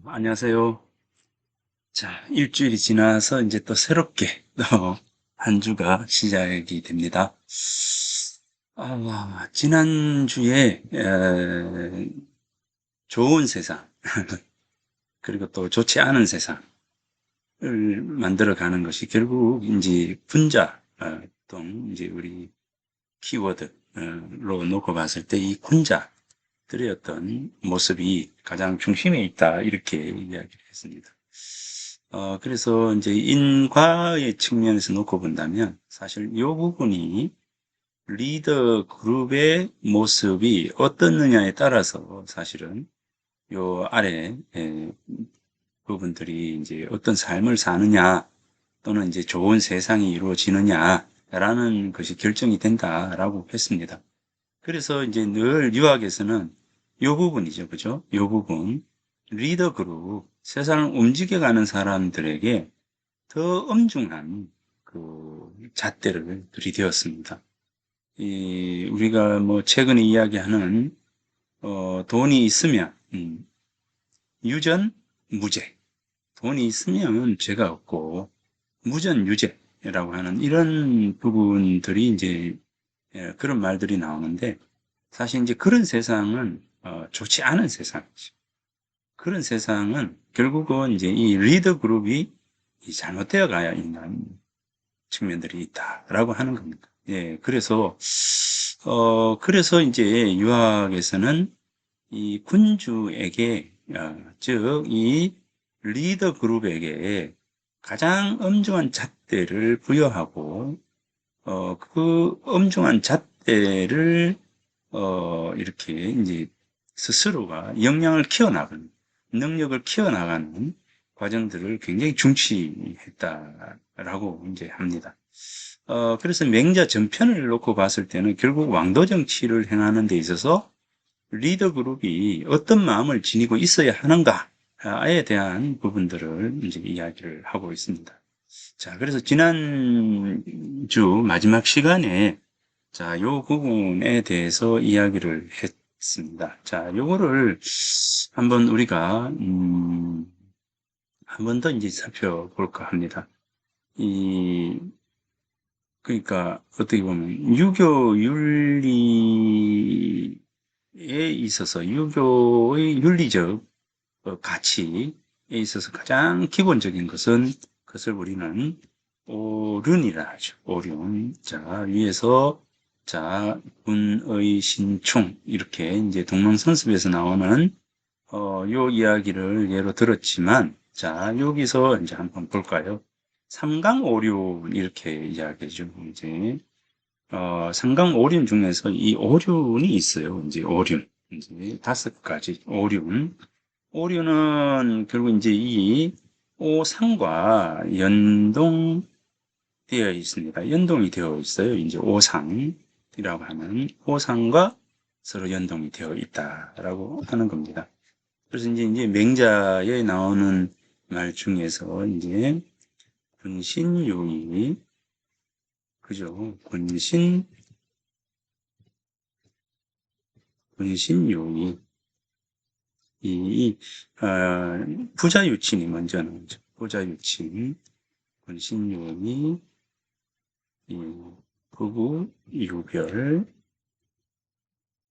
안녕하세요. 자, 일주일이 지나서 이제 또 새롭게 또 한 주가 시작이 됩니다. 지난주에 좋은 세상, 그리고 또 좋지 않은 세상을 만들어가는 것이 결국 이제 분자, 또 이제 우리 키워드로 놓고 봤을 때 이 군자들의 어떤 모습이 가장 중심에 있다, 이렇게 이야기를 했습니다. 그래서 이제 인과의 측면에서 놓고 본다면 사실 이 부분이 리더 그룹의 모습이 어떻느냐에 따라서 사실은 요 아래 부분들이 이제 어떤 삶을 사느냐 또는 이제 좋은 세상이 이루어지느냐라는 것이 결정이 된다라고 했습니다. 그래서 이제 늘 유학에서는 요 부분이죠. 그죠? 요 부분. 리더 그룹, 세상을 움직여가는 사람들에게 더 엄중한 그 잣대를 들이대었습니다. 우리가 뭐 최근에 이야기하는, 돈이 있으면, 유전, 무죄. 돈이 있으면 죄가 없고, 무전, 유죄라고 하는 이런 부분들이 이제, 그런 말들이 나오는데, 사실 이제 그런 세상은, 좋지 않은 세상이죠. 그런 세상은 결국은 이제 이 리더 그룹이 잘못되어 가야 있는 측면들이 있다라고 하는 겁니다. 예, 그래서 이제 유학에서는 이 군주에게, 즉, 이 리더 그룹에게 가장 엄중한 잣대를 부여하고, 그 엄중한 잣대를, 이렇게 이제 스스로가 역량을 키워나가는, 능력을 키워나가는 과정들을 굉장히 중시했다라고 이제 합니다. 그래서 맹자 전편을 놓고 봤을 때는 결국 왕도 정치를 행하는 데 있어서 리더 그룹이 어떤 마음을 지니고 있어야 하는가에 대한 부분들을 이제 이야기를 하고 있습니다. 자, 그래서 지난주 마지막 시간에 자, 요 부분에 대해서 이야기를 했습니다. 자, 요거를 한번 우리가 한 번 더 이제 살펴볼까 합니다. 그러니까 어떻게 보면 유교 윤리에 있어서 유교의 윤리적 가치에 있어서 가장 기본적인 것은 그것을 우리는 오륜이라 하죠. 오륜. 자, 위에서 자, 군의 신충 이렇게 이제 동명성습에서 나오는 요 이야기를 예로 들었지만 자, 여기서 이제 한번 볼까요? 삼강오륜 이렇게 이야기죠. 이제 삼강오륜 중에서 이 오륜이 있어요. 이제 오륜. 이제 5가지 오륜. 오륜은 결국 이제 이 오상과 연동되어 있습니다. 연동이 되어 있어요. 이제 오상이라고 하는 오상과 서로 연동이 되어 있다라고 하는 겁니다. 그래서 이제 맹자에 나오는 말 중에서 이제 군신유의, 그죠? 군신유의, 이, 부자유친이 먼저 나오죠. 부자유친, 군신유의, 이, 부부, 유별,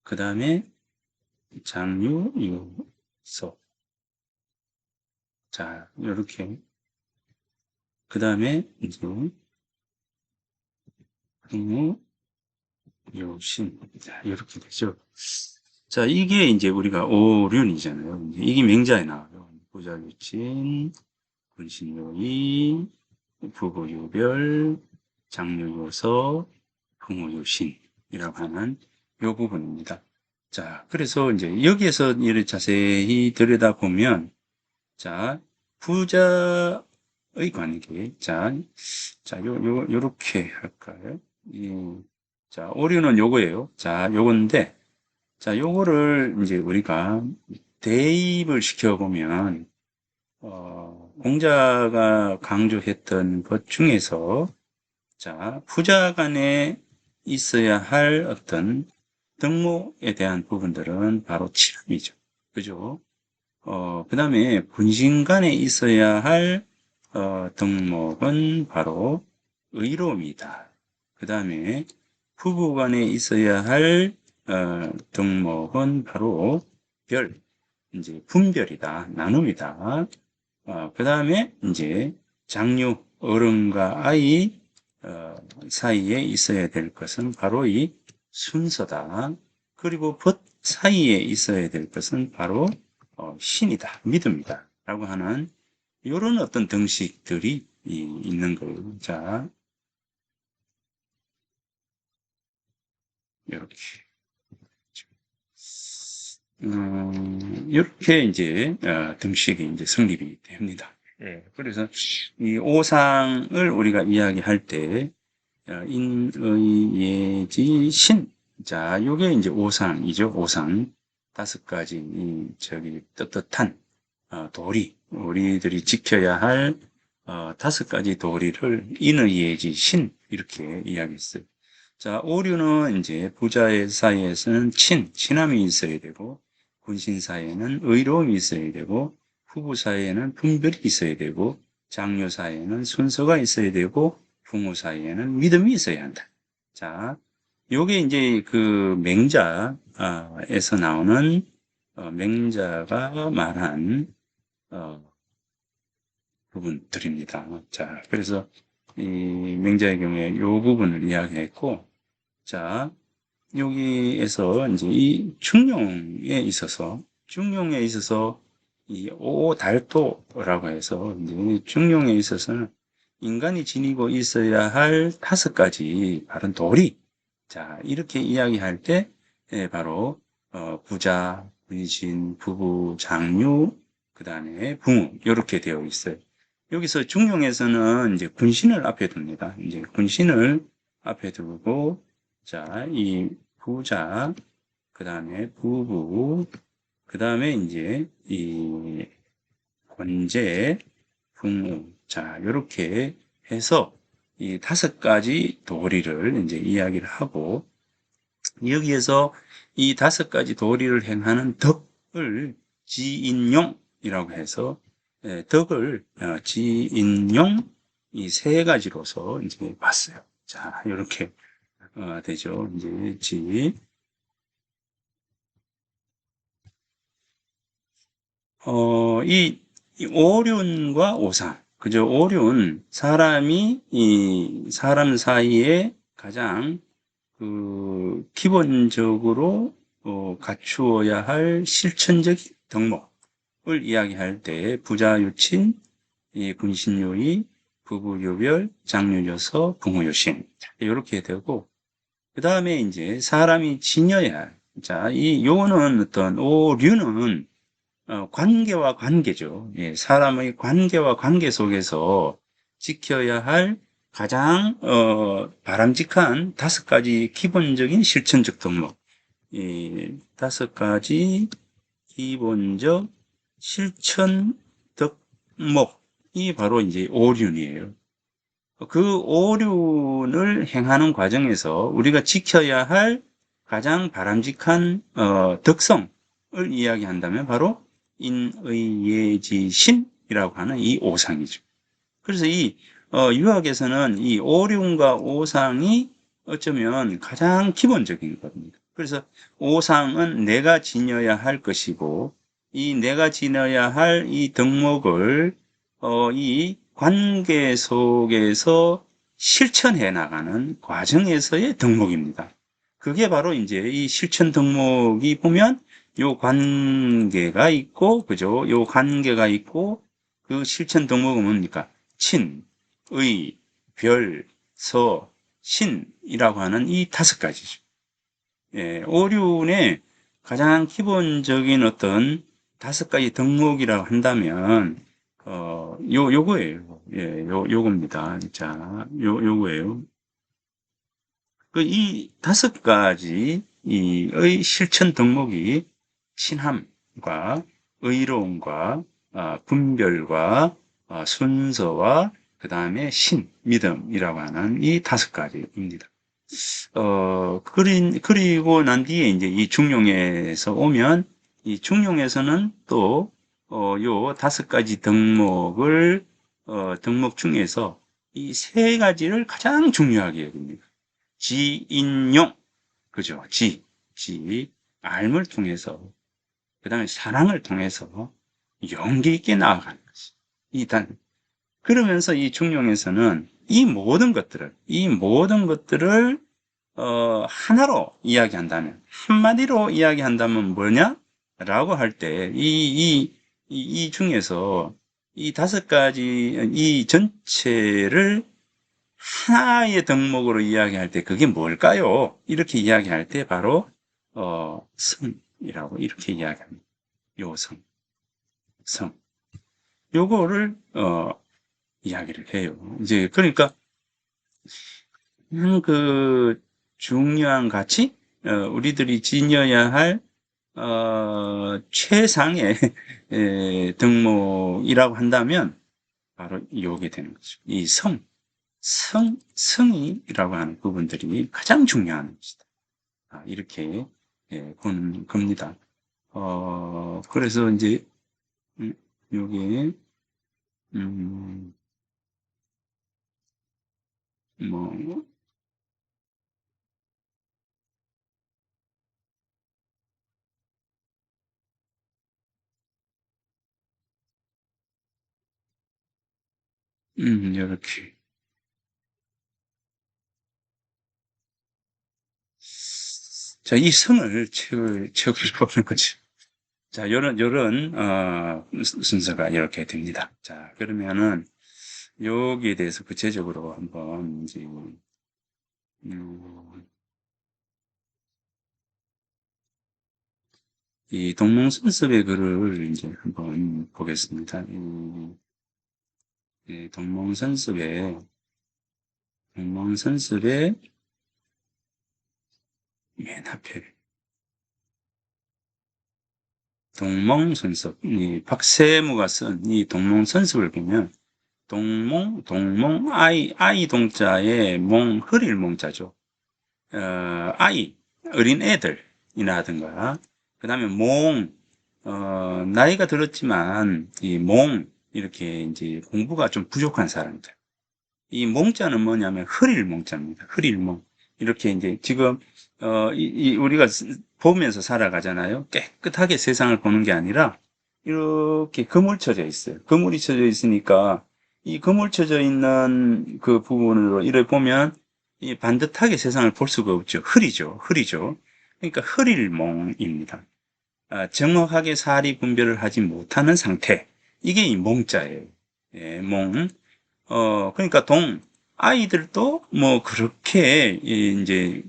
그 다음에 장유, 유서. 자, 이렇게. 그 다음에 이제 부모, 유신. 자, 이렇게 되죠. 자, 이게 이제 우리가 오륜이잖아요. 이게 맹자에 나와요. 부자유친, 군신유의, 부부유별, 장유유서, 부모유신이라고 하는 요 부분입니다. 자, 그래서 이제 여기에서 이를 자세히 들여다보면, 자, 부자의 관계. 요렇게 할까요? 자, 오류는 요거예요. 자, 요건데, 자, 요거를 이제 우리가 대입을 시켜보면, 공자가 강조했던 것 중에서, 자, 부자 간에 있어야 할 어떤 덕목에 대한 부분들은 바로 칠함이죠. 그죠? 그 다음에 군신간에 있어야 할 덕목은 바로 의로움이다. 그 다음에 부부간에 있어야 할 덕목은 바로 별, 이제 분별이다, 나눔이다. 그 다음에 이제 장류, 어른과 아이 사이에 있어야 될 것은 바로 이 순서다. 그리고 벗 사이에 있어야 될 것은 바로 신이다, 믿음이다 라고 하는 이런 어떤 등식들이 있는 거예요. 자, 이렇게. 이렇게 이제 등식이 이제 성립이 됩니다. 예, 그래서 이 오상을 우리가 이야기할 때 인의예지 신. 자, 요게 이제 오상이죠. 오상. 다섯 가지 저기 떳떳한 도리, 우리들이 지켜야 할 다섯 가지 도리를 인의예지 신 이렇게 이야기했어요. 자, 오류는 이제 부자의 사이에서는 친함이 있어야 되고, 군신 사이에는 의로움이 있어야 되고, 부부 사이에는 분별이 있어야 되고, 장녀 사이에는 순서가 있어야 되고, 부모 사이에는 믿음이 있어야 한다. 자, 요게 이제 그 맹자에서 나오는 맹자가 말한 부분들입니다. 자, 그래서 이 맹자의 경우에 요 부분을 이야기했고, 자, 여기에서 이제 이 중용에 있어서 이 오달도라고 해서 이제 중용에 있어서는 인간이 지니고 있어야 할 다섯 가지 바른 도리. 자, 이렇게 이야기할 때 바로 부자, 분신, 부부, 장유, 그 다음에 부모 이렇게 되어 있어요. 여기서 중용에서는 이제 군신을 앞에 둡니다. 이제 군신을 앞에 두고 자, 이 부자, 그 다음에 부부, 그 다음에 이제 이 권제, 부모. 자, 이렇게 해서 이 다섯 가지 도리를 이제 이야기를 하고 여기에서 이 다섯 가지 도리를 행하는 덕을 지인용이라고 해서 덕을 지인용 이 세 가지로서 이제 봤어요. 자, 이렇게 되죠. 이제 이 오륜과 오상. 그죠? 오륜, 사람 사이에 가장 기본적으로 갖추어야 할 실천적 덕목을 이야기할 때 부자유친, 이 군신유의, 부부유별, 장유여서, 부모유신 이렇게 되고 그 다음에 이제 사람이 지녀야 할. 자, 요거는 어떤 오류는 관계와 관계죠. 예, 사람의 관계와 관계 속에서 지켜야 할 가장 바람직한 다섯 가지 기본적인 실천적 덕목. 이 다섯 가지 기본적 실천 덕목이 바로 이제 오륜이에요. 그 오륜을 행하는 과정에서 우리가 지켜야 할 가장 바람직한 덕성을 이야기한다면 바로 인의예지신이라고 하는 이 오상이죠. 그래서 이 유학에서는 이 오륜과 오상이 어쩌면 가장 기본적인 겁니다. 그래서 오상은 내가 지녀야 할 것이고 이 내가 지녀야 할 이 덕목을 이 관계 속에서 실천해 나가는 과정에서의 덕목입니다. 그게 바로 이제 이 실천 덕목이 보면 요 관계가 있고, 그죠? 요 관계가 있고, 그 실천 덕목은 뭡니까? 친, 의, 별, 서, 신이라고 하는 이 다섯 가지죠. 예, 오륜의 가장 기본적인 어떤 다섯 가지 덕목이라고 한다면, 요거예요. 예, 요겁니다. 자, 요거예요. 이 다섯 가지 의 실천 덕목이 신함과 의로움과 분별과 순서와 그 다음에 믿음이라고 하는 이 다섯 가지입니다. 그리고 난 뒤에 이제 이 중용에서 오면 이 중용에서는 또 요 5가지 덕목을, 덕목 중에서 이 3가지를 가장 중요하게 여깁니다. 지인용, 그죠? 알을 통해서, 그 다음에 사랑을 통해서 용기 있게 나아가는 것이. 그러면서 이 중용에서는 이 모든 것들을, 하나로 이야기한다면, 한마디로 이야기한다면 뭐냐? 라고 할 때, 이 중에서 이 5가지, 이 전체를 하나의 덕목으로 이야기할 때 그게 뭘까요? 이렇게 이야기할 때 바로, 성이라고 이렇게 이야기합니다. 요 성. 요거를, 이야기를 해요. 이제, 그러니까, 그 중요한 가치, 우리들이 지녀야 할 최상의 덕목이라고 한다면 바로 요게 되는 거죠. 이 성이라고 하는 부분들이 가장 중요한 것이다. 이렇게 보는 겁니다. 그래서 이제 요게 뭐 요렇게. 자, 이 성을 책을 보는 거죠. 자, 요런, 순서가 이렇게 됩니다. 자, 그러면은, 여기에 대해서 구체적으로 한번, 이제, 음, 이 동몽선습의 글을 이제 한번 보겠습니다. 동몽선습의 맨 앞에, 동몽선습, 이 박세무가 쓴 이 동몽선습을 보면, 아이 동자에 흐릴 몽자죠. 어린 애들이라든가, 그 다음에 나이가 들었지만, 이렇게 이제 공부가 좀 부족한 사람들. 이 몽자는 뭐냐면 흐릴 몽자입니다. 흐릴 몽. 이렇게 이제 지금, 우리가 보면서 살아가잖아요. 깨끗하게 세상을 보는 게 아니라, 이렇게 그물 쳐져 있어요. 그물이 쳐져 있으니까, 이 그물 쳐져 있는 그 부분으로 이를 보면, 이 반듯하게 세상을 볼 수가 없죠. 흐리죠. 그러니까 흐릴몽입니다. 정확하게 사리 분별을 하지 못하는 상태. 이게 이 몽자예요. 예, 몽. 그러니까 아이들도 뭐 그렇게 이제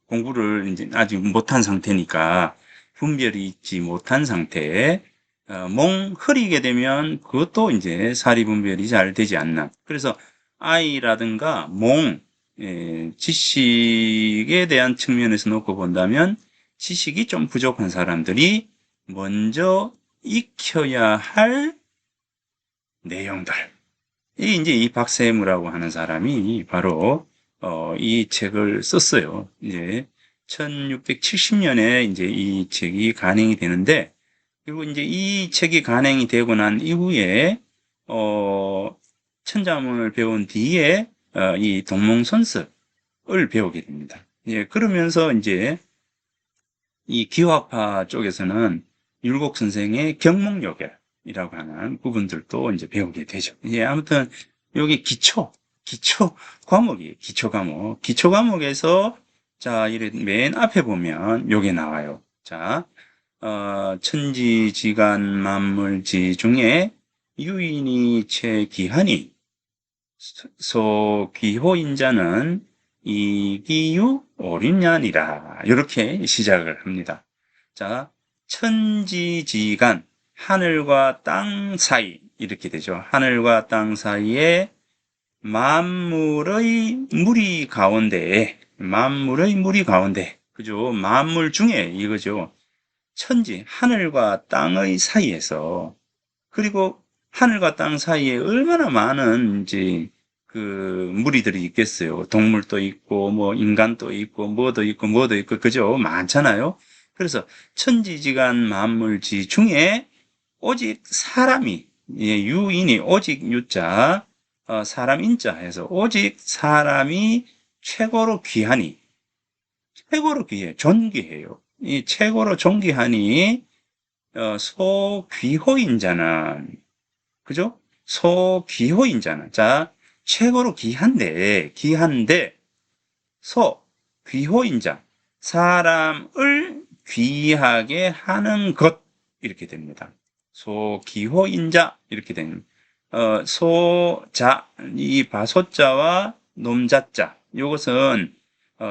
공부를 이제 아직 못한 상태니까 분별이 있지 못한 상태에 흐리게 되면 그것도 이제 사리 분별이 잘 되지 않는. 그래서 아이라든가 지식에 대한 측면에서 놓고 본다면 지식이 좀 부족한 사람들이 먼저 익혀야 할 내용들. 이제 이 박세무라고 하는 사람이 바로 이 책을 썼어요. 이제 1670년에 이제 이 책이 간행이 되는데, 그리고 이제 이 책이 간행이 되고 난 이후에 천자문을 배운 뒤에 이 동몽선습을 배우게 됩니다. 예, 그러면서 이제 이 기화파 쪽에서는 율곡 선생의 경몽요결이라고 하는 부분들도 이제 배우게 되죠. 예, 아무튼 여기 기초 과목이에요. 기초 과목. 기초 과목에서 자, 이래 맨 앞에 보면 요게 나와요. 자, 천지지간 만물지 중에 유인이 최기하니 소기호인자는 이기유 오륜년이라 이렇게 시작을 합니다. 자, 천지지간 하늘과 땅 사이 이렇게 되죠. 하늘과 땅 사이에 만물의 무리 가운데 그죠? 만물 중에 이거죠. 하늘과 땅의 사이에서, 그리고 하늘과 땅 사이에 얼마나 많은 이제 그 무리들이 있겠어요. 동물도 있고 뭐 인간도 있고 뭐도 있고 그죠? 많잖아요. 그래서 천지지간 만물지 중에 오직 사람이, 예, 유인이 오직 유자, 사람 인자 해서 오직 사람이 최고로 귀하니, 최고로 귀해, 존귀해요. 이 최고로 존귀하니, 소귀호인 자는, 그죠? 소귀호인 자는, 자, 최고로 귀한데, 귀호인 자, 사람을 귀하게 하는 것, 이렇게 됩니다. 소귀호인자, 이렇게 됩니다. 소자, 이 바소자와 놈자자, 이것은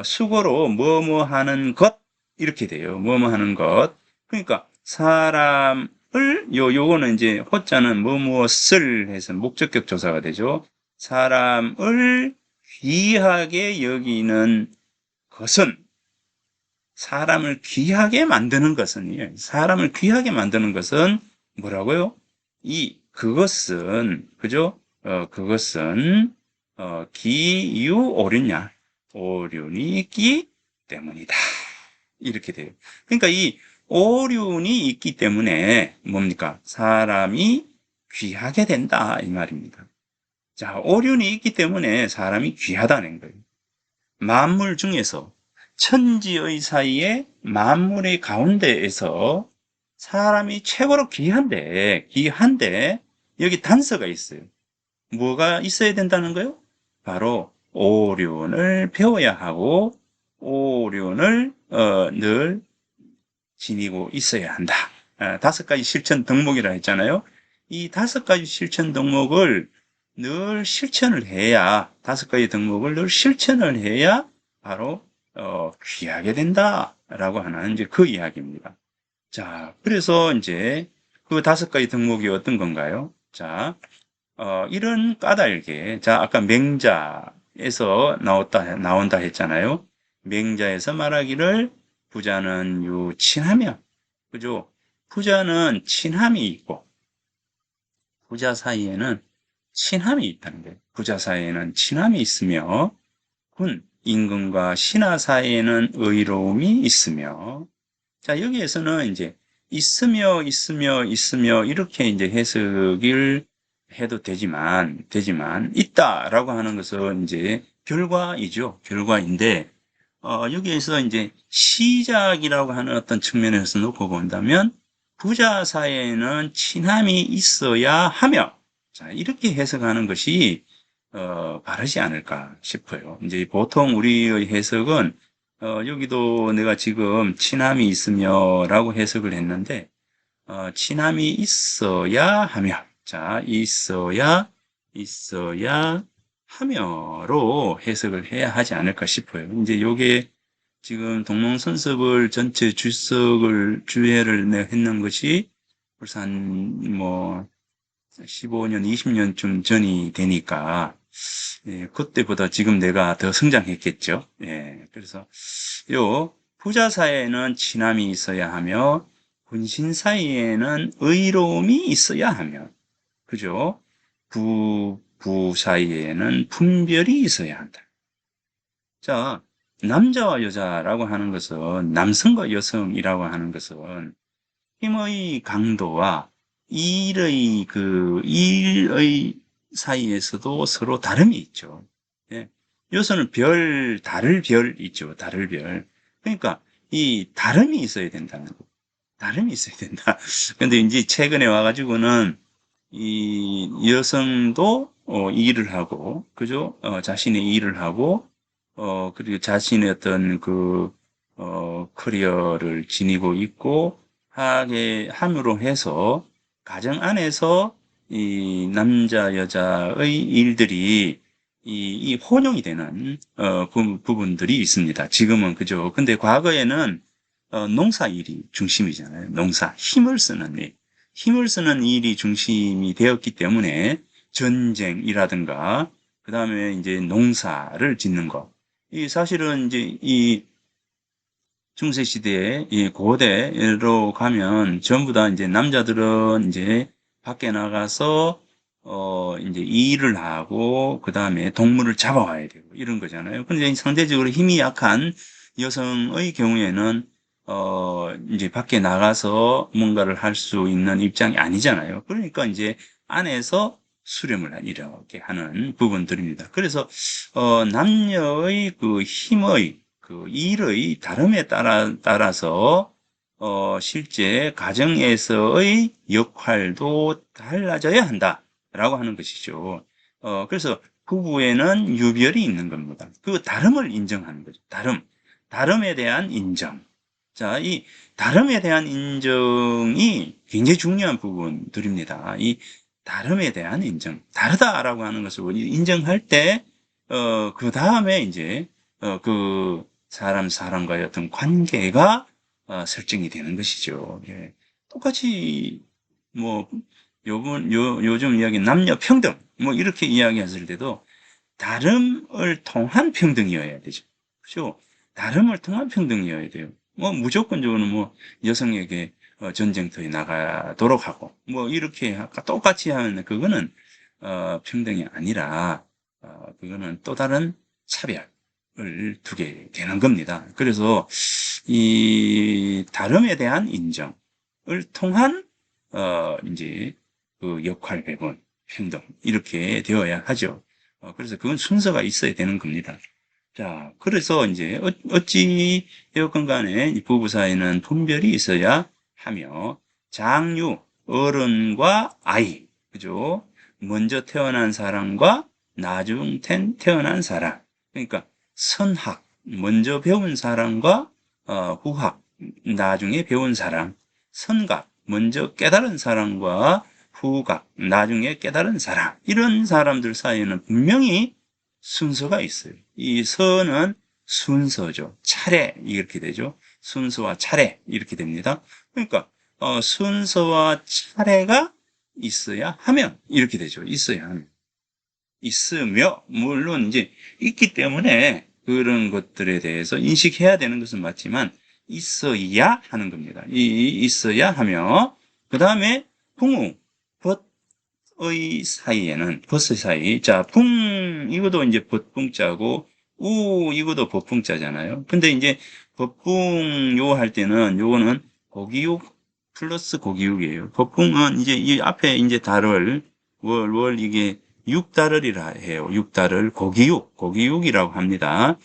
수거로 뭐뭐 하는 것, 이렇게 돼요. 뭐뭐 하는 것. 그러니까 사람을, 요거는 이제 호자는 무엇을 해서 목적격 조사가 되죠. 사람을 귀하게 여기는 것은, 사람을 귀하게 만드는 것은, 사람을 귀하게 만드는 것은 뭐라고요? 그것은, 그죠? 그것은, 기유오륜냐? 오륜이 있기 때문이다. 이렇게 돼요. 그러니까 이 오륜이 있기 때문에 뭡니까? 사람이 귀하게 된다. 이 말입니다. 자, 오륜이 있기 때문에 사람이 귀하다는 거예요. 만물 중에서 천지의 사이에 만물의 가운데에서 사람이 최고로 귀한데 여기 단서가 있어요. 뭐가 있어야 된다는 거요? 바로 오륜을 배워야 하고 오륜을 늘 지니고 있어야 한다. 5가지 실천 덕목이라 했잖아요. 이 5가지 실천 덕목을 늘 실천을 해야, 5가지 덕목을 늘 실천을 해야 바로 귀하게 된다라고 하는 이제 그 이야기입니다. 자, 그래서 이제 그 5가지 덕목이 어떤 건가요? 자, 이런 까닭에, 자, 아까 맹자에서 나온다 했잖아요. 맹자에서 말하기를 부자는 유친하며, 그죠? 부자는 친함이 있고, 부자 사이에는 친함이 있다는 거예요. 부자 사이에는 친함이 있으며, 임금과 신하 사이에는 의로움이 있으며, 자, 여기에서는 이제 있으며 이렇게 이제 해석을 해도 되지만 있다라고 하는 것은 이제 결과이죠. 결과인데, 여기에서 이제 시작이라고 하는 어떤 측면에서 놓고 본다면 부자 사이에는 친함이 있어야 하며, 자, 이렇게 해석하는 것이 바르지 않을까 싶어요. 이제 보통 우리의 해석은 여기도 내가 지금 친함이 있으며 라고 해석을 했는데, 친함이 있어야 하며, 자, 있어야 하며로 해석을 해야 하지 않을까 싶어요. 이제 요게 지금 동몽선습을 전체 주회를 했는 것이 벌써 한 15년, 20년쯤 전이 되니까, 예, 그때보다 지금 내가 더 성장했겠죠. 예, 그래서 부자 사이에는 친함이 있어야 하며, 군신 사이에는 의로움이 있어야 하며, 그죠? 부부 사이에는 분별이 있어야 한다. 자, 남자와 여자라고 하는 것은, 남성과 여성이라고 하는 것은 힘의 강도와 일의 사이에서도 서로 다름이 있죠. 예. 여기서는 다를 별 있죠. 다를 별. 그러니까 이 다름이 있어야 된다는 거. 다름이 있어야 된다. 근데 이제 최근에 와가지고는 이 여성도 일을 하고, 그죠? 자신의 일을 하고, 그리고 자신의 어떤 커리어를 지니고 있고, 함으로 해서, 가정 안에서 이 남자, 여자의 일들이 이 혼용이 되는, 부분들이 있습니다. 지금은, 그죠? 근데 과거에는, 농사 일이 중심이잖아요. 힘을 쓰는 일. 힘을 쓰는 일이 중심이 되었기 때문에 전쟁이라든가, 그 다음에 이제 농사를 짓는 것. 사실은 이제 이 중세시대에 이 고대로 가면 전부 다 이제 남자들은 이제 밖에 나가서 이제 일을 하고 그 다음에 동물을 잡아와야 되고 이런 거잖아요. 근데 상대적으로 힘이 약한 여성의 경우에는 이제 밖에 나가서 뭔가를 할 수 있는 입장이 아니잖아요. 그러니까 이제 안에서 수렴을 이렇게 하는 부분들입니다. 그래서, 남녀의 그 힘의, 그 일의 다름에 따라서, 실제 가정에서의 역할도 달라져야 한다라고 하는 것이죠. 그래서 부부에는 유별이 있는 겁니다. 그 다름을 인정하는 거죠. 다름에 대한 인정. 자, 이 다름에 대한 인정이 굉장히 중요한 부분들입니다. 이 다름에 대한 인정. 다르다라고 하는 것을 인정할 때, 그 다음에 이제, 그 사람과의 어떤 관계가 설정이 되는 것이죠. 예. 똑같이, 뭐, 요즘 이야기 남녀 평등, 뭐, 이렇게 이야기했을 때도 다름을 통한 평등이어야 되죠. 그죠? 다름을 통한 평등이어야 돼요. 뭐, 무조건적으로 뭐, 여성에게 전쟁터에 나가도록 하고, 뭐, 이렇게 똑같이 하면 그거는, 평등이 아니라, 그거는 또 다른 차별을 두게 되는 겁니다. 그래서, 이 다름에 대한 인정을 통한, 이제, 그 역할 배분, 평등, 이렇게 되어야 하죠. 그래서 그건 순서가 있어야 되는 겁니다. 자, 그래서 이제 어찌 되었건 간에 이 부부 사이는 분별이 있어야 하며 장유, 어른과 아이, 그죠? 먼저 태어난 사람과 나중 태어난 사람. 그러니까 선학, 먼저 배운 사람과 후학, 나중에 배운 사람. 선각, 먼저 깨달은 사람과 후각, 나중에 깨달은 사람. 이런 사람들 사이에는 분명히 순서가 있어요. 이 선은 순서죠. 차례 이렇게 되죠. 순서와 차례 이렇게 됩니다. 그러니까 순서와 차례가 있어야 하면 이렇게 되죠. 있어야 하면. 있으며 물론 이제 있기 때문에 그런 것들에 대해서 인식해야 되는 것은 맞지만 있어야 하는 겁니다. 있어야 하며 그 다음에 풍우 벗의 사이에는 벗의 사이 자 이것도 이제 벗풍자고 이것도 벗풍자잖아요. 근데 이제 벗풍요 할 때는 요거는 고기육 플러스 고기육이에요. 벗풍은 이제 이 앞에 이제 달을 월 이게 육달을이라 해요. 육달을 고기육이라고 합니다.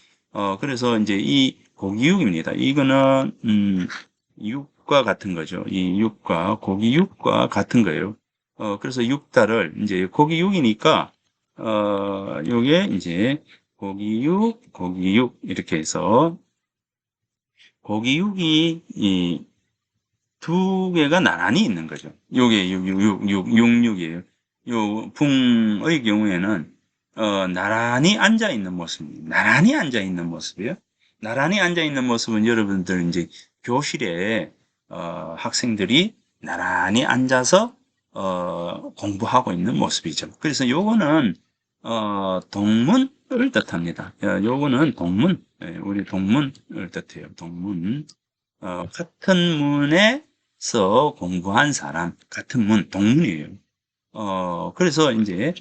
그래서 이제 이 고기육입니다. 이거는 육과 같은 거죠. 이 육과 고기육과 같은 거예요. 그래서 육달을 이제 고기육이니까 요게 이제 고기육 이렇게 해서 고기육이 이 두 개가 나란히 있는 거죠. 요게 66이에요. 요 붕의 경우에는 나란히 앉아 있는 모습입니다. 나란히 앉아 있는 모습이에요. 나란히 앉아 있는 모습은 여러분들 이제 교실에 학생들이 나란히 앉아서 공부하고 있는 모습이죠. 그래서 요거는 동문을 뜻합니다. 요거는 동문, 우리 동문을 뜻해요. 동문. 같은 문에서 공부한 사람, 같은 문, 동문이에요. 그래서 이제,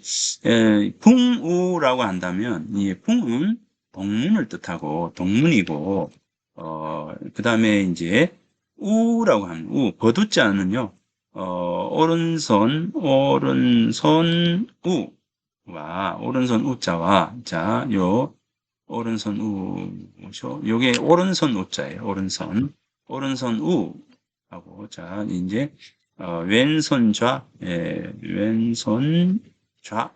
풍우라고 한다면, 이 풍은 동문을 뜻하고, 동문이고, 그 다음에 이제, 우라고 하면, 버두자는요, 오른손 우자와, 자, 오른손 우죠. 요게 오른손 우자예요. 오른손 우하고, 자, 이제, 왼손 좌, 왼손 좌,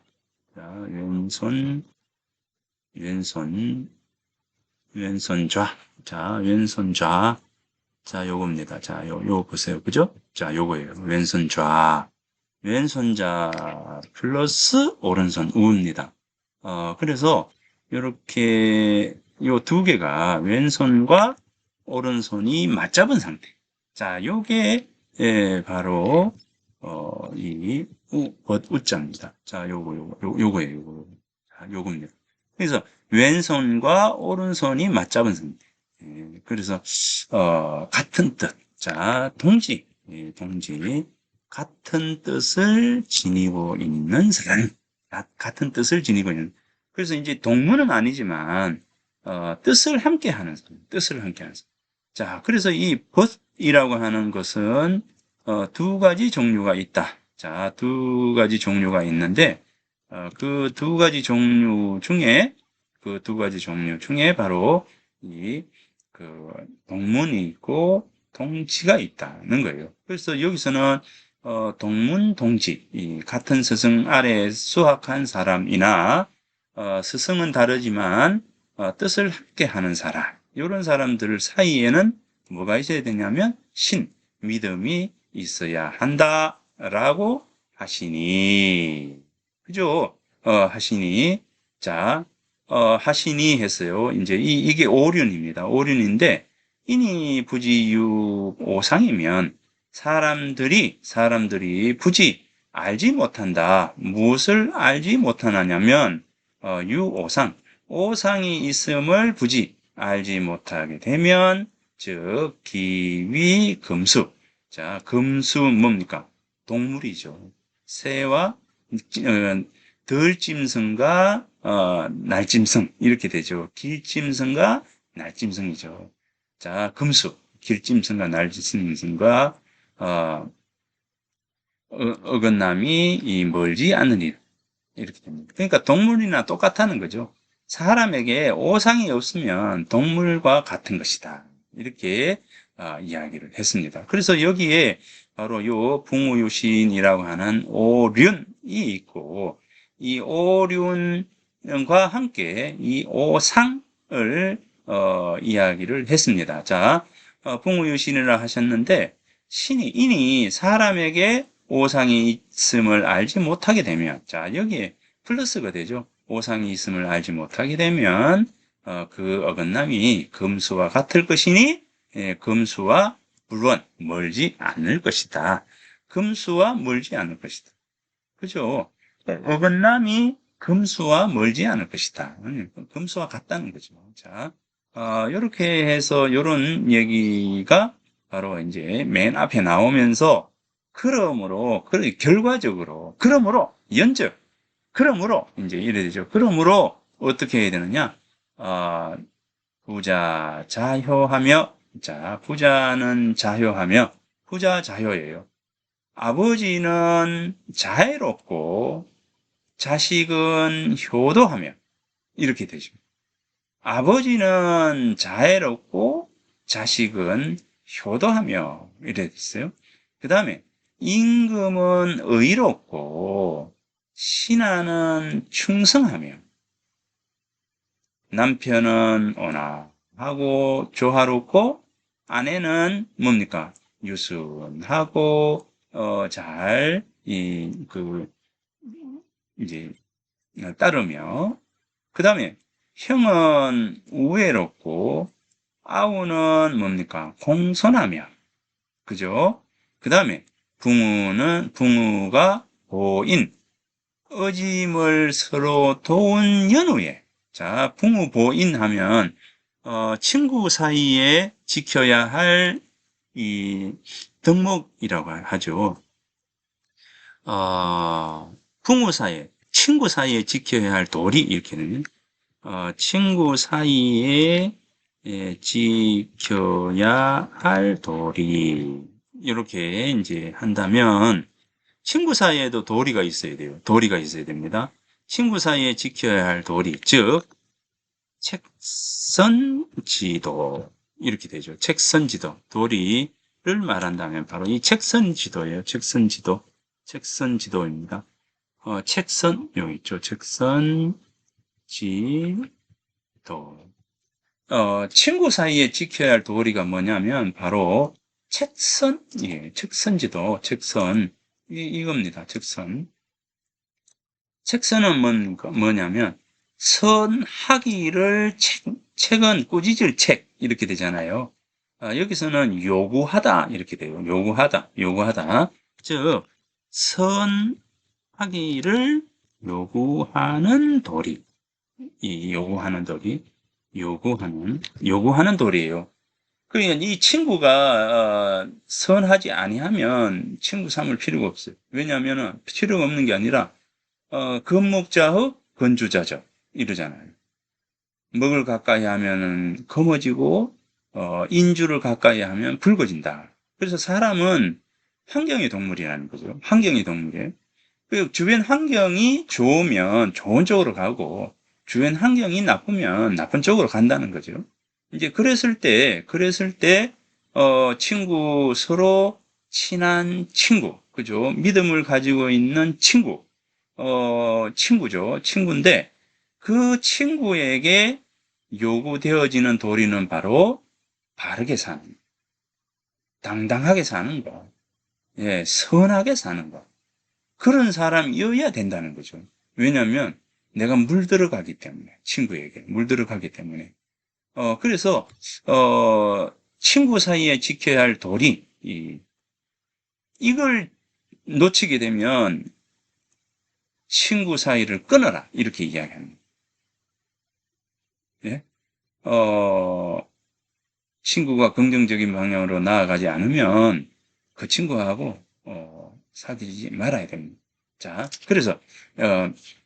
자, 왼손 좌, 자, 왼손 좌, 자, 요겁니다. 자, 요 보세요. 그죠? 자, 요거예요. 왼손 좌 플러스 오른손 우입니다. 그래서, 요렇게, 요 두 개가 왼손과 오른손이 맞잡은 상태. 자, 요게, 바로, 우자입니다. 자, 요거예요. 자, 요겁니다. 그래서, 왼손과 오른손이 맞잡은 상태. 그래서, 같은 뜻. 자, 동지. 동지. 같은 뜻을 지니고 있는 사람. 같은 뜻을 지니고 있는. 그래서 이제 동문은 아니지만, 뜻을 함께 하는 사람. 자, 그래서 이 but이라고 하는 것은 두 가지 종류가 있다. 자, 두 가지 종류가 있는데 그 두 가지 종류 중에 바로 이 그 동문이 있고 동지가 있다는 거예요. 그래서 여기서는 동문, 동지, 이 같은 스승 아래 수학한 사람이나 스승은 다르지만 뜻을 함께 하는 사람, 이런 사람들 사이에는 뭐가 있어야 되냐면 믿음이 있어야 한다라고 하시니, 그죠? 하시니. 자, 하시니 했어요. 이제 이게 오륜입니다. 오륜인데 인이 부지유 오상이면 사람들이 굳이 알지 못한다. 무엇을 알지 못하느냐면 유오상, 오상이 있음을 굳이 알지 못하게 되면 즉 기위 금수. 자, 금수 뭡니까? 동물이죠. 새와 들짐승과 날짐승 이렇게 되죠. 길짐승과 날짐승이죠. 자, 금수, 길짐승과 날짐승과 어긋남이 멀지 않는 일, 이렇게 됩니다. 그러니까 동물이나 똑같다는 거죠. 사람에게 오상이 없으면 동물과 같은 것이다. 이렇게 이야기를 했습니다. 그래서 여기에 바로 요 붕우유신이라고 하는 오륜이 있고, 이 오륜과 함께 이 오상을 이야기를 했습니다. 자, 붕우유신이라 하셨는데 인이 사람에게 오상이 있음을 알지 못하게 되면, 자, 여기에 플러스가 되죠. 오상이 있음을 알지 못하게 되면 그 어긋남이 금수와 같을 것이니 금수와 물론 멀지 않을 것이다. 금수와 멀지 않을 것이다. 그죠? 어긋남이 금수와 멀지 않을 것이다. 금수와 같다는 거죠. 자, 이렇게 해서 이런 얘기가 바로 이제 맨 앞에 나오면서 결과적으로, 그러므로, 이제 이래 되죠. 그러므로, 어떻게 해야 되느냐? 부자, 자효하며, 자, 부자는 자효하며, 부자 자효예요. 아버지는 자애롭고, 자식은 효도하며, 이렇게 되죠. 아버지는 자애롭고, 자식은 효도하며, 이래 됐어요. 그 다음에, 임금은 의롭고, 신하는 충성하며, 남편은 온화하고 조화롭고, 아내는 뭡니까? 유순하고, 이제, 따르며, 그 다음에, 형은 우애롭고, 아우는 뭡니까? 공손하며, 그죠? 그 다음에, 부모가 보인, 어짐을 서로 도운 연후에, 자, 부모 보인 하면, 친구 사이에 지켜야 할 이 덕목이라고 하죠. 부모 사이에, 친구 사이에 지켜야 할 도리, 이렇게는, 친구 사이에 지켜야 할 도리. 이렇게 이제 한다면, 친구 사이에도 도리가 있어야 돼요. 도리가 있어야 됩니다. 친구 사이에 지켜야 할 도리, 즉, 책선지도. 이렇게 되죠. 책선지도. 도리를 말한다면 바로 이 책선지도예요. 책선지도입니다. 여기 있죠. 책선지도. 친구 사이에 지켜야 할 도리가 뭐냐면 바로 책선지도, 이겁니다. 책선은 뭐냐면 선하기를 책은 꾸짖을 책, 이렇게 되잖아요. 여기서는 요구하다, 이렇게 돼요. 요구하다. 즉, 선하기를 요구하는 도리. 요구하는 도리예요. 그러니까 이 친구가 선하지 아니하면 친구 삼을 필요가 없어요. 왜냐하면 필요가 없는 게 아니라 건목자의 건주자적 이러잖아요. 먹을 가까이 하면은 검어지고 인주를 가까이 하면 붉어진다. 그래서 사람은 환경의 동물이라는 거죠. 환경의 동물이에요. 그 주변 환경이 좋으면 좋은 쪽으로 가고, 주변 환경이 나쁘면 나쁜 쪽으로 간다는 거죠. 이제 그랬을 때, 서로 친한 친구, 그죠? 믿음을 가지고 있는 친구, 친구죠. 친구인데, 그 친구에게 요구되어지는 도리는 바로 바르게 사는, 당당하게 사는 거, 예, 선하게 사는 거. 그런 사람이어야 된다는 거죠. 왜냐하면 내가 물들어가기 때문에, 친구에게 물들어가기 때문에. 그래서 친구 사이에 지켜야 할 도리, 이걸 놓치게 되면 친구 사이를 끊어라 이렇게 이야기합니다. 예? 어, 친구가 긍정적인 방향으로 나아가지 않으면 그 친구하고 사귀지 말아야 됩니다. 자, 그래서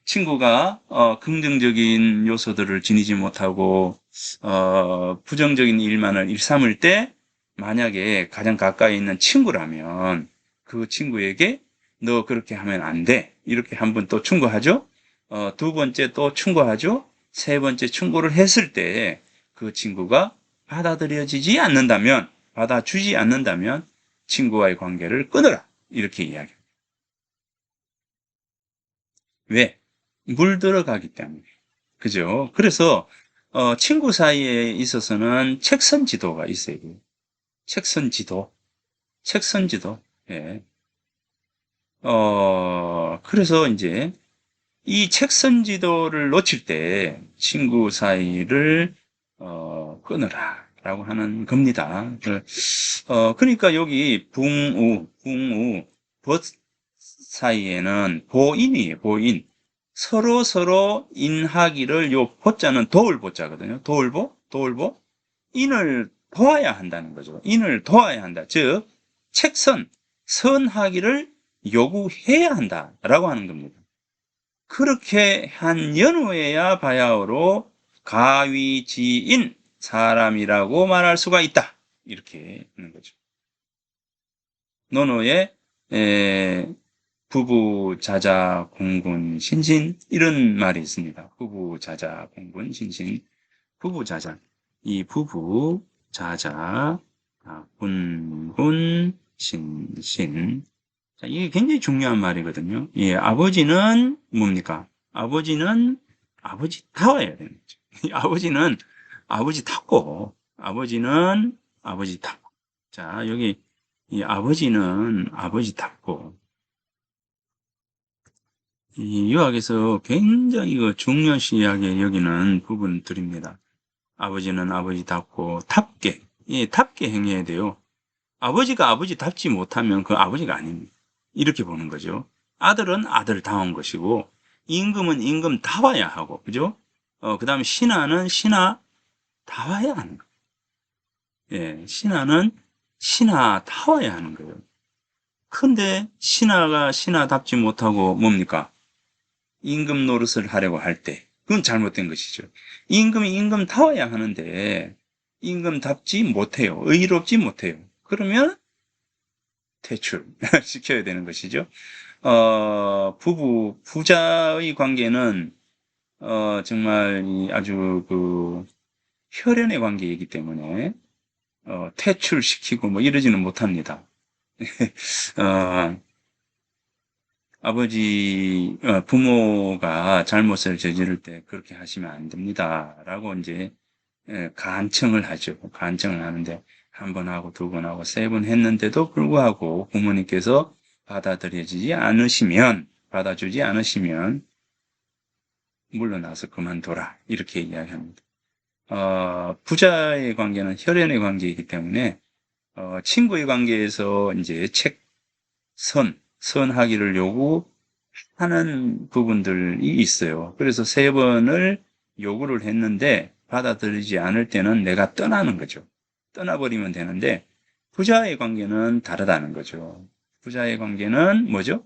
친구가 긍정적인 요소들을 지니지 못하고 부정적인 일만을 일삼을 때 만약에 가장 가까이 있는 친구라면 그 친구에게 너 그렇게 하면 안 돼. 이렇게 한번 또 충고하죠. 두 번째 또 충고하죠. 세 번째 충고를 했을 때 그 친구가 받아주지 않는다면 친구와의 관계를 끊어라. 이렇게 이야기합니다. 왜? 물들어가기 때문에. 그죠? 그래서 친구 사이에 있어서는 책선지도가 있어야 돼요. 책선지도. 책선지도. 예. 그래서 이제 이 책선지도를 놓칠 때 친구 사이를 끊으라라고 하는 겁니다. 그러니까 여기 벗 사이에는 보인이에요, 보인. 서로 인하기를 요 보자는 도울 보자거든요. 도울보. 인을 도와야 한다는 거죠. 인을 도와야 한다. 즉, 선하기를 요구해야 한다라고 하는 겁니다. 그렇게 한 연후에야 바야흐로 가위지인 사람이라고 말할 수가 있다. 이렇게 하는 거죠. 논어에 부부 자자 공군 신신 이런 말이 있습니다. 부부 자자 공군 신신. 부부 자자. 이 부부 자자 군군 신신. 자, 이게 굉장히 중요한 말이거든요. 예, 아버지는 뭡니까? 아버지다워야 되는 거죠. 아버지는 아버지는 아버지답고. 자, 여기 이 아버지는 아버지답고. 이 유학에서 굉장히 중요시하게 여기는 부분들입니다. 아버지는 아버지답고 답게, 예, 답게 행해야 돼요. 아버지가 아버지답지 못하면 그 아버지가 아닙니다. 이렇게 보는 거죠. 아들은 아들다운 것이고 임금은 임금다워야 하고, 그죠? 그 다음에 신하는 신하다워야 하는 거예요. 예, 신하는 신하다워야 하는 거예요. 근데 신하가 신하답지 못하고 뭡니까? 임금 노릇을 하려고 할 때, 그건 잘못된 것이죠. 임금이 임금다워야 하는데 임금답지 못해요. 의롭지 못해요. 그러면 퇴출시켜야 되는 것이죠. 부자의 관계는, 정말 아주 혈연의 관계이기 때문에, 퇴출시키고 뭐 이러지는 못합니다. 어, 부모가 잘못을 저지를 때 그렇게 하시면 안 됩니다. 라고 이제, 간청을 하죠. 간청을 하는데, 한 번 하고 두 번 하고 세 번 했는데도 불구하고 부모님께서 받아주지 않으시면 물러나서 그만둬라. 이렇게 이야기합니다. 부자의 관계는 혈연의 관계이기 때문에, 친구의 관계에서 이제 선하기를 요구하는 부분들이 있어요. 그래서 세 번을 요구를 했는데 받아들이지 않을 때는 내가 떠나는 거죠. 떠나버리면 되는데 부자의 관계는 다르다는 거죠. 부자의 관계는 뭐죠?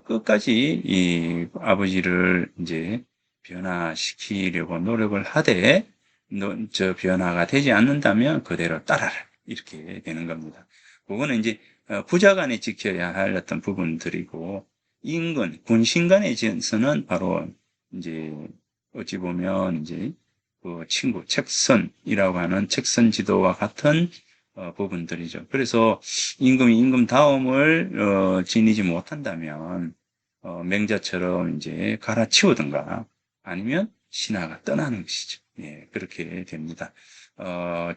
끝까지 이 아버지를 이제 변화시키려고 노력을 하되 저 변화가 되지 않는다면 그대로 따라라. 이렇게 되는 겁니다. 그거는 이제 부자 간에 지켜야 할 어떤 부분들이고, 인근, 군신 간에 있어서는 바로 이제 어찌 보면 이제 그 친구, 책선이라고 하는 책선 지도와 같은 부분들이죠. 그래서 임금이 임금 다음을 지니지 못한다면 맹자처럼 이제 갈아치우든가 아니면 신하가 떠나는 것이죠. 예, 그렇게 됩니다.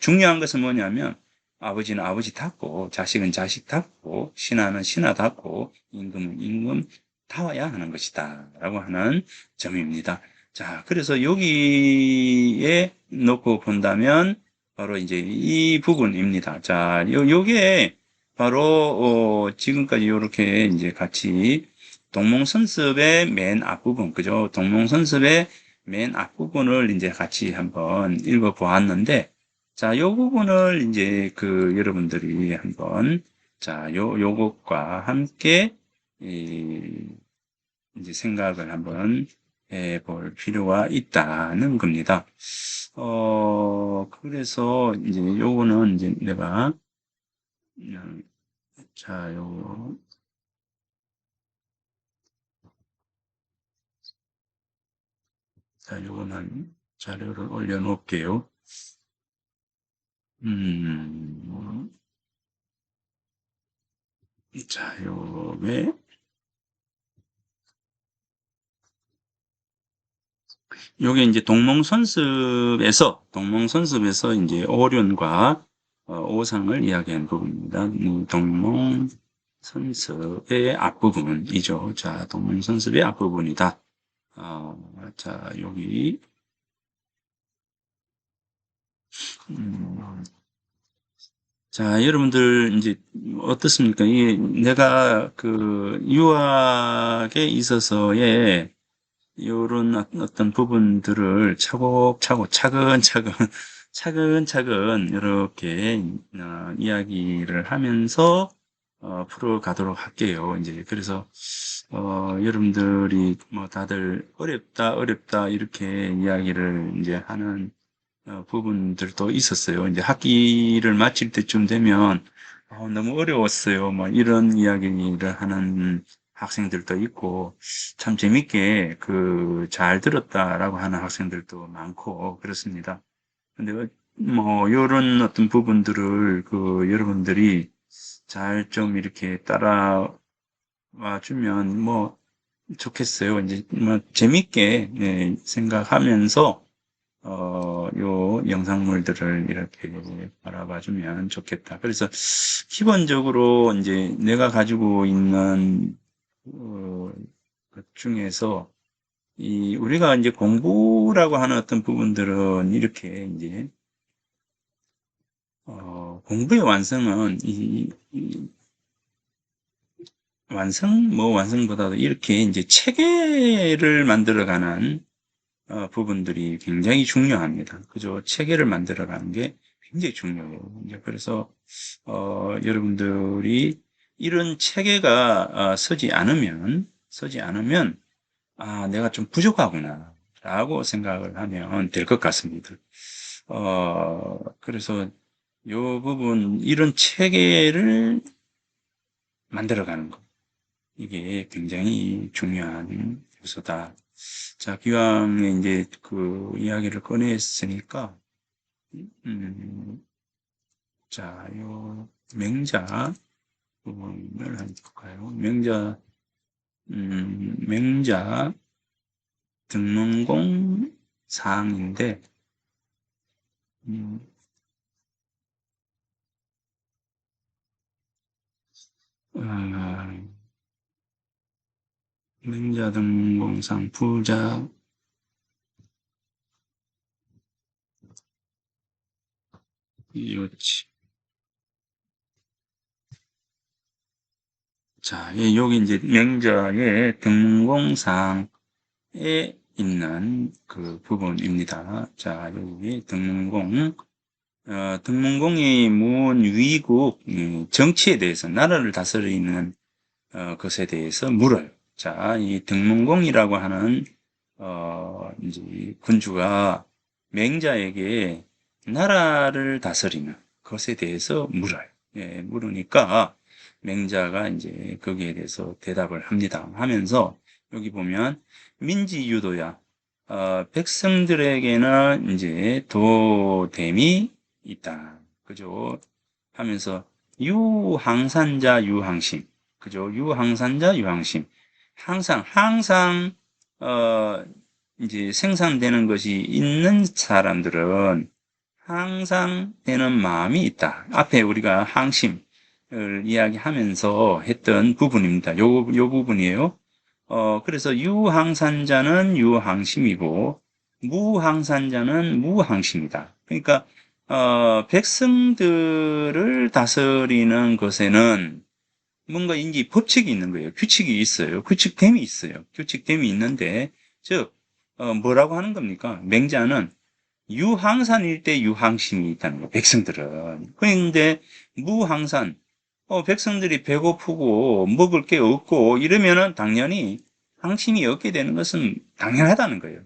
중요한 것은 뭐냐면 아버지는 아버지답고 자식은 자식답고 신하는 신하답고 임금은 임금다워야 하는 것이다 라고 하는 점입니다. 자, 그래서 여기에 놓고 본다면 바로 이제 이 부분입니다. 자, 요게 바로 지금까지 이렇게 이제 같이 동몽선습의 맨 앞부분, 그죠? 동몽선습의 맨 앞부분을 이제 같이 한번 읽어 보았는데, 자, 요 부분을 이제 여러분들이 한번, 자, 요것과 함께, 이제 생각을 한번 해 볼 필요가 있다는 겁니다. 그래서 이제 요거는 이제 내가, 자, 요거는 자료를 올려놓을게요. 음, 자, 요게 이제 동몽선습에서 이제 오륜과 오상을 이야기한 부분입니다. 동몽선습의 앞부분이죠. 자, 동몽선습의 앞부분이다. 자, 여기, 음, 자, 여러분들 이제 어떻습니까? 이게 내가 유학에 있어서의 요런 어떤 부분들을 차곡차곡 차근차근 차근차근 이렇게 이야기를 하면서 풀어가도록 할게요. 이제 그래서 여러분들이 뭐 다들 어렵다 이렇게 이야기를 이제 하는 부분들도 있었어요. 이제 학기를 마칠 때쯤 되면 너무 어려웠어요. 뭐 이런 이야기를 하는 학생들도 있고 참 재밌게 잘 들었다라고 하는 학생들도 많고 그렇습니다. 근데 뭐 이런 어떤 부분들을 여러분들이 잘 좀 이렇게 따라와 주면 뭐 좋겠어요. 이제 뭐 재밌게 생각하면서 요 영상물들을 이렇게 바라봐 주면 좋겠다. 그래서 기본적으로 이제 내가 가지고 있는 것 중에서 우리가 이제 공부라고 하는 어떤 부분들은 이렇게 이제 공부의 완성은 완성보다도 이렇게 이제 체계를 만들어가는 부분들이 굉장히 중요합니다. 그죠? 체계를 만들어가는 게 굉장히 중요해요. 이제 그래서 여러분들이 이런 체계가 서지 않으면 내가 좀 부족하구나 라고 생각을 하면 될 것 같습니다. 그래서 요 부분 이런 체계를 만들어가는 것 이게 굉장히 중요한 요소다. 자, 기왕에 이제 이야기를 꺼냈으니까, 음, 자, 요 맹자 부분을 한번 볼까요? 맹자 등문공 사항인데, 음, 어, 맹자 등문공상 부자 요치. 자, 여기 이제 맹자의 등문공상에 있는 그 부분입니다. 자, 여기 등문공이 무언 위국, 정치에 대해서, 나라를 다스리는 것에 대해서 물어요. 자, 이 등문공이라고 하는, 이제 군주가 맹자에게 나라를 다스리는 것에 대해서 물어요. 예, 물으니까 맹자가 이제 거기에 대해서 대답을 합니다. 하면서 여기 보면 민지유도야. 백성들에게는 이제 도됨이 있다. 그죠? 하면서 유항산자 유항심. 그죠? 유항산자 유항심. 항상 어 이제 생산되는 것이 있는 사람들은 항상 되는 마음이 있다. 앞에 우리가 항심을 이야기하면서 했던 부분입니다. 요 부분이에요. 그래서 유항산자는 유항심이고, 무항산자는 무항심이다. 그러니까, 백성들을 다스리는 것에는 뭔가 이제 법칙이 있는 거예요. 규칙이 있어요. 규칙됨이 있어요. 규칙됨이 있는데, 즉, 뭐라고 하는 겁니까? 맹자는 유항산일 때 유항심이 있다는 거예요. 백성들은. 그런데 무항산, 백성들이 배고프고 먹을 게 없고 이러면은 당연히 항심이 없게 되는 것은 당연하다는 거예요.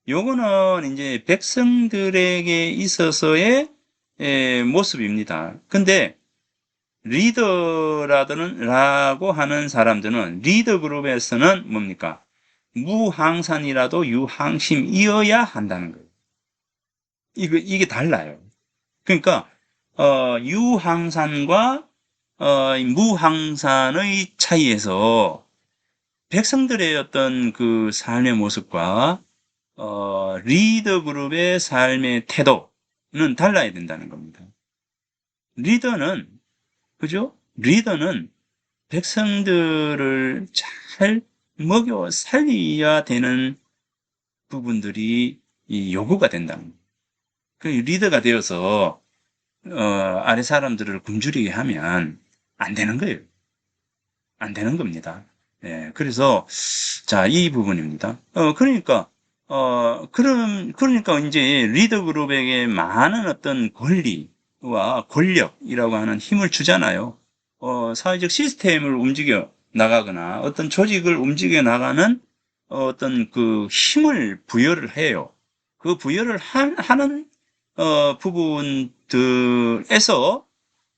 요거는 이제 백성들에게 있어서의 모습입니다. 근데 라고 하는 사람들은 리더 그룹에서는 뭡니까? 무항산이라도 유항심이어야 한다는 거예요. 이게 달라요. 그러니까, 유항산과, 무항산의 차이에서 백성들의 어떤 그 삶의 모습과, 리더 그룹의 삶의 태도는 달라야 된다는 겁니다. 리더는, 그죠? 리더는 백성들을 잘 먹여 살려야 되는 부분들이 이 요구가 된다는 거예요. 그 리더가 되어서 아래 사람들을 굶주리게 하면 안 되는 거예요. 안 되는 겁니다. 예, 그래서 자, 이 부분입니다. 그러니까 이제 리더 그룹에게 많은 어떤 권리와 권력이라고 하는 힘을 주잖아요. 사회적 시스템을 움직여 나가거나 어떤 조직을 움직여 나가는 어떤 그 힘을 부여를 해요. 그 부여를 하는 부분들에서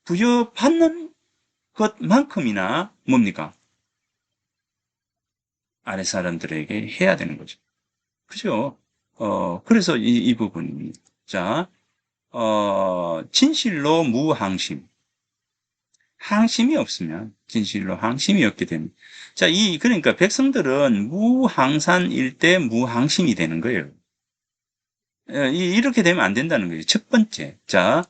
부여받는 것만큼이나 뭡니까? 아래 사람들에게 해야 되는 거죠. 그죠? 그래서 이 부분입니다. 자, 진실로 무항심. 항심이 없으면, 진실로 항심이 없게 됩니다. 자, 그러니까 백성들은 무항산일 때 무항심이 되는 거예요. 이렇게 되면 안 된다는 거예요. 첫 번째. 자,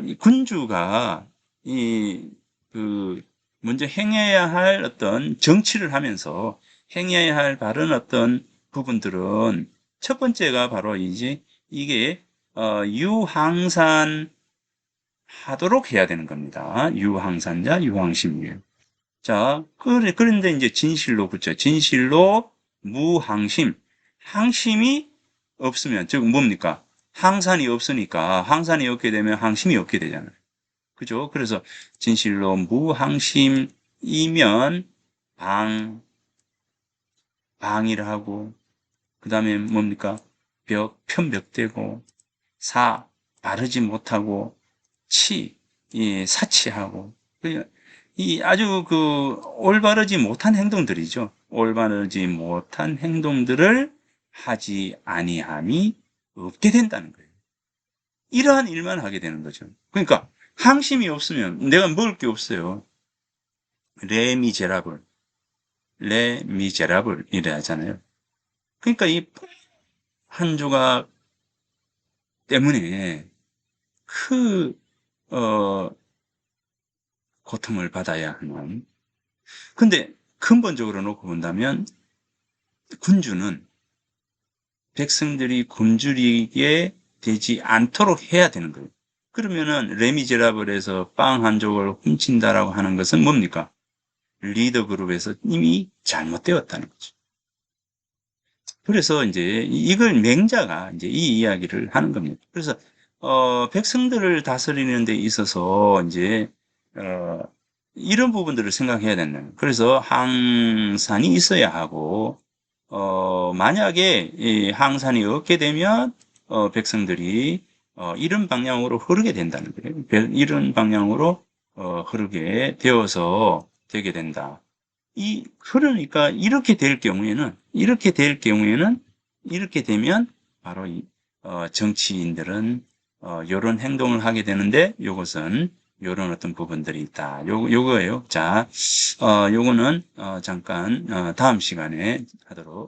이 군주가, 이, 그, 먼저 행해야 할 어떤 정치를 하면서 행해야 할 바른 어떤 부분들은 첫 번째가 바로 이게, 유항산 하도록 해야 되는 겁니다. 유항산자, 유항심이에요. 자, 그런데 이제 진실로 붙죠. 진실로 무항심. 항심이 없으면, 즉 뭡니까? 항산이 없으니까 항산이 없게 되면 항심이 없게 되잖아요. 그죠? 그래서 진실로 무항심이면 방위를 하고, 그 다음에 뭡니까? 편벽되고, 바르지 못하고, 사치하고, 이 아주 올바르지 못한 행동들이죠. 올바르지 못한 행동들을 하지 아니함이 없게 된다는 거예요. 이러한 일만 하게 되는 거죠. 그러니까 항심이 없으면 내가 먹을 게 없어요. 레미제라블, 레미제라블 이래 하잖아요. 그러니까 이 한 조각 때문에 그 고통을 받아야 하는. 근데 근본적으로 놓고 본다면 군주는 백성들이 굶주리게 되지 않도록 해야 되는 거예요. 그러면은 레미제라블에서 빵 한 조각을 훔친다라고 하는 것은 뭡니까? 리더 그룹에서 이미 잘못되었다는 거죠. 그래서 이제 이걸 맹자가 이제 이 이야기를 하는 겁니다. 그래서 백성들을 다스리는 데 있어서 이제 이런 부분들을 생각해야 된다는 거예요. 그래서 항산이 있어야 하고 만약에 이 항산이 없게 되면 백성들이 이런 방향으로 흐르게 된다는 거예요. 이런 방향으로 흐르게 되어서 되게 된다. 그러니까 이렇게 되면 바로 정치인들은 요런 행동을 하게 되는데 요것은 요런 어떤 부분들이 있다. 요거예요. 자, 요거는 잠깐 다음 시간에 하도록